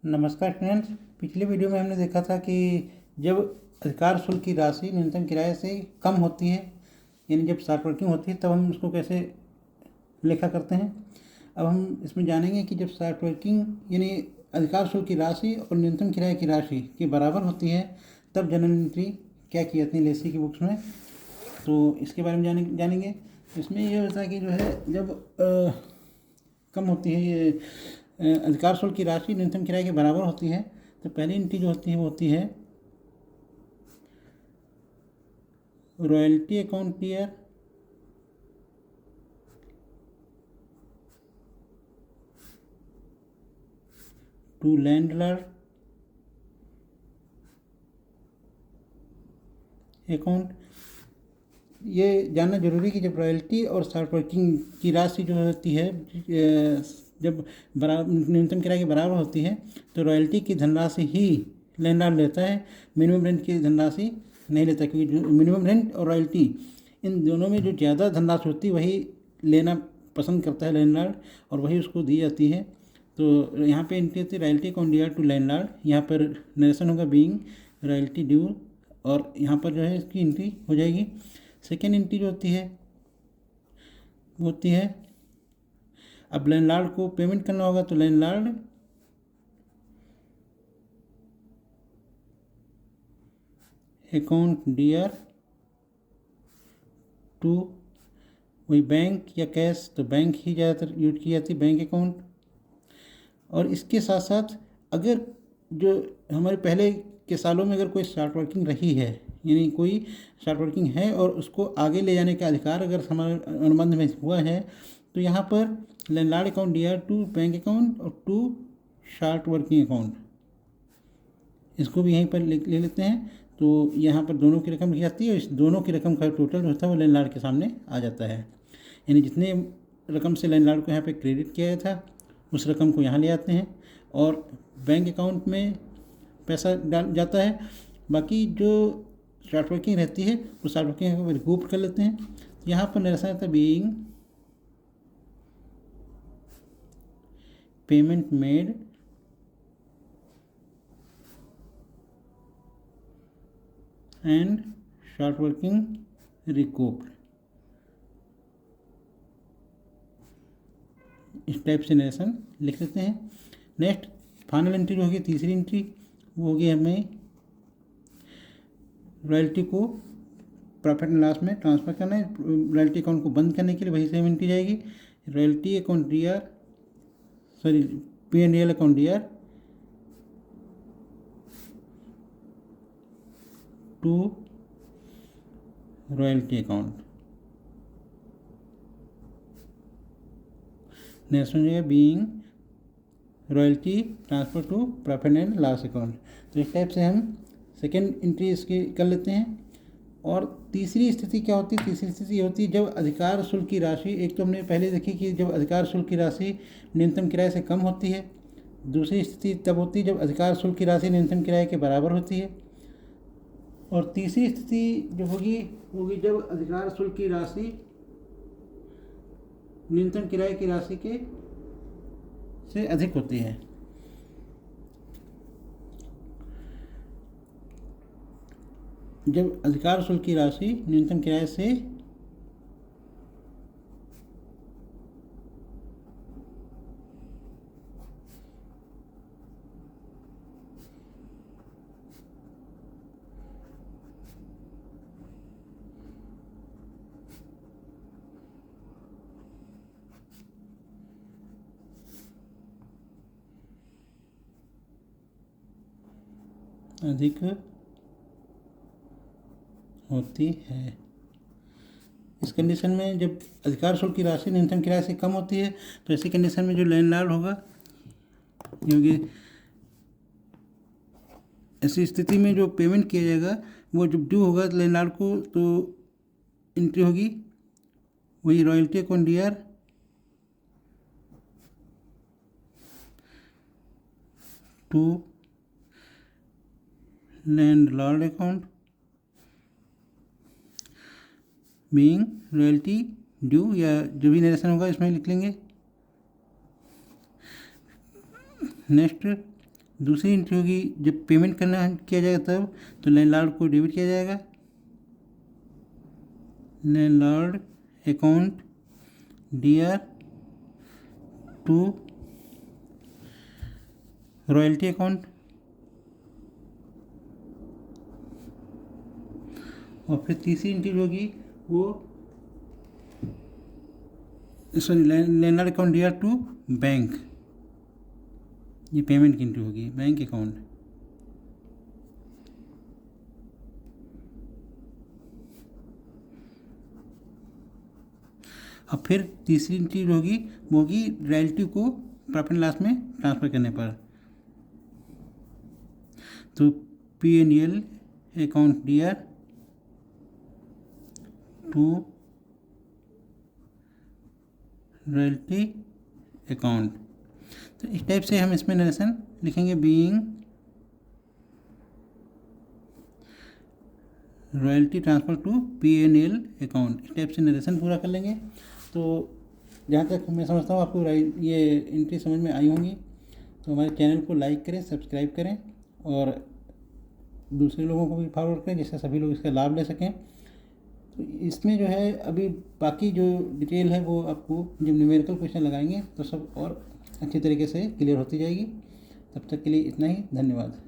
नमस्कार फ्रेंड्स। पिछले वीडियो में हमने देखा था कि जब अधिकार शुल्क की राशि न्यूनतम किराए से कम होती है, यानी जब शॉर्ट वर्किंग होती है, तब हम उसको कैसे लेखा करते हैं। अब हम इसमें जानेंगे कि जब शॉर्ट वर्किंग यानी अधिकार शुल्क की राशि और न्यूनतम किराए की राशि के बराबर होती है, तब जनरल एंट्री क्या की जाती है लेसी की बुक्स में। तो इसके बारे में जानेंगे। इसमें ये होता है कि जो है जब कम होती है ये अधिकार शुल्क की राशि न्यूनतम किराए के बराबर होती है, तो पहली एंट्री जो होती है वो होती है royalty account clear to landlord account. ये जानना जरूरी कि जब रॉयल्टी और शॉर्ट वर्किंग की राशि जो होती है जब बराबर न्यूनतम किराए के बराबर होती है, तो रॉयल्टी की धनराशि ही लैंडलॉर्ड लेता है, मिनिमम रेंट की धनराशि नहीं लेता, क्योंकि मिनिमम रेंट और रॉयल्टी इन दोनों में जो ज़्यादा धनराशि होती है वही लेना पसंद करता है लैंडलॉर्ड, और वही उसको दी जाती है। तो यहाँ पे एंट्री होती है royalty account due to landlord. यहाँ पर नरेशन होगा बीइंग रॉयल्टी ड्यू, और यहाँ पर जो है इसकी एंट्री हो जाएगी। सेकेंड एंट्री जो होती है वो होती है, अब लैंडलॉर्ड को पेमेंट करना होगा, तो लैंडलॉर्ड अकाउंट डियर टू वही बैंक या कैश, तो बैंक ही ज़्यादातर यूज की जाती है, बैंक अकाउंट। और इसके साथ साथ अगर जो हमारे पहले के सालों में अगर कोई शॉर्ट वर्किंग रही है, यानी कोई शॉर्ट वर्किंग है और उसको आगे ले जाने का अधिकार अगर हमारे अनुबंध में हुआ है, तो यहाँ पर landlord account dear to bank account और टू शॉर्ट वर्किंग अकाउंट, इसको भी यहीं पर ले लेते हैं। तो यहाँ पर दोनों की रकम लिखी जाती है, और इस दोनों की रकम का टोटल जो होता है वो लैंडलॉर्ड के सामने आ जाता है। यानी जितने रकम से लैंडलॉर्ड को यहाँ पे क्रेडिट किया गया था उस रकम को यहाँ ले आते हैं, और बैंक अकाउंट में पैसा डाल जाता है। बाकी जो शॉर्ट वर्किंग रहती है उस शॉर्ट वर्किंग को रिकूप कर लेते हैं। यहाँ पर निरसन आता है being payment made and short working recouped. इस टाइप से नरेशन लिख लेते हैं। नेक्स्ट फाइनल एंट्री जो होगी, तीसरी एंट्री वो होगी हमें रॉयल्टी को प्रॉफिट एंड लॉस में ट्रांसफ़र करना है। रॉयल्टी अकाउंट को बंद करने के लिए वही सेम एंट्री जाएगी, royalty account dear P&L account dear to royalty account. Next हो जाएगा being royalty transfer to profit and loss account. तो इस टाइप से हम सेकेंड एंट्री इसकी कर लेते हैं। और तीसरी स्थिति क्या होती है? तीसरी स्थिति होती है जब अधिकार शुल्क की राशि, एक तो हमने पहले देखी कि जब अधिकार शुल्क की राशि न्यूनतम किराए से कम होती है, दूसरी स्थिति तब होती है जब अधिकार शुल्क की राशि न्यूनतम किराए के बराबर होती है, और तीसरी स्थिति जो होगी जब अधिकार शुल्क की राशि न्यूनतम किराए की राशि के से अधिक होती है। जब अधिकार शुल्क की राशि न्यूनतम किराए से अधिक होती है। इस कंडीशन में जब अधिकार शुल्क की राशि न्यूनतम किराए से कम होती है, तो ऐसी कंडीशन में जो लैंडलॉर्ड होगा, क्योंकि ऐसी स्थिति में जो पेमेंट किया जाएगा वो जब ड्यू होगा लैंडलॉर्ड को, तो एंट्री होगी वही royalty account dear to landlord account being royalty due, या जो भी नरेशन होगा इसमें लिख लेंगे। नेक्स्ट दूसरी एंट्री होगी जब पेमेंट करना किया जाएगा तब, तो लैंडलॉर्ड को डेबिट किया जाएगा, landlord account DR to royalty account, और फिर तीसरी एंट्री होगी वो sorry landlord account DR to bank, ये पेमेंट की एंट्री होगी, बैंक अकाउंट। अब फिर तीसरी एंट्री होगी वो होगी रॉयल्टी को प्रॉफिट एंड लॉस में ट्रांसफ़र करने पर, तो P&L account DR to royalty account. तो इस टाइप से हम इसमें नरेशन लिखेंगे, being royalty transfer to P&L account, इस टाइप से नरेशन पूरा कर लेंगे। तो जहाँ तक मैं समझता हूँ आपको ये एंट्री समझ में आई होंगी। तो हमारे चैनल को लाइक करें, सब्सक्राइब करें और दूसरे लोगों को भी फॉरवर्ड करें जिससे सभी लोग इसका लाभ ले सकें। तो इसमें जो है अभी बाकी जो डिटेल है वो आपको जब न्यूमेरिकल क्वेश्चन लगाएंगे तो सब और अच्छी तरीके से क्लियर होती जाएगी। तब तक के लिए इतना ही, धन्यवाद।